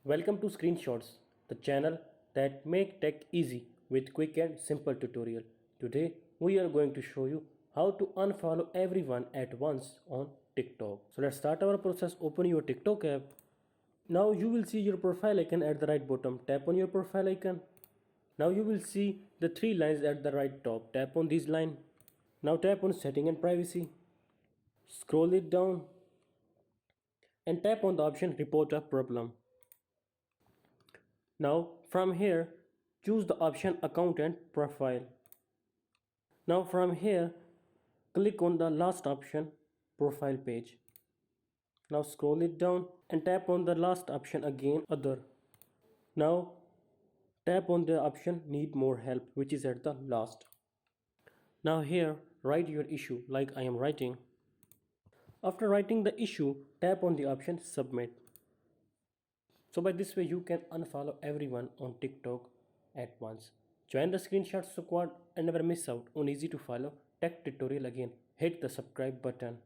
Welcome to ScreenShorts, the channel that make tech easy with quick and simple tutorial. Today we are going to show you how to unfollow everyone at once on TikTok. So let's start our process. Open your TikTok app. Now you will see your profile icon at the right bottom. Tap on your profile icon. Now you will see the three lines at the right top. Tap on these lines. Now tap on setting and privacy. Scroll it down and tap on the option report a problem. Now from here choose the option account and profile. Now from here click on the last option profile page. Now scroll it down and tap on the last option again other. Now tap on the option need more help which is at the last. Now here write your issue like I am writing. After writing the issue tap on the option submit. So by this way you can unfollow everyone on TikTok at once. Join the ScreenShot squad and never miss out on easy to follow tech tutorial again. Hit the subscribe button.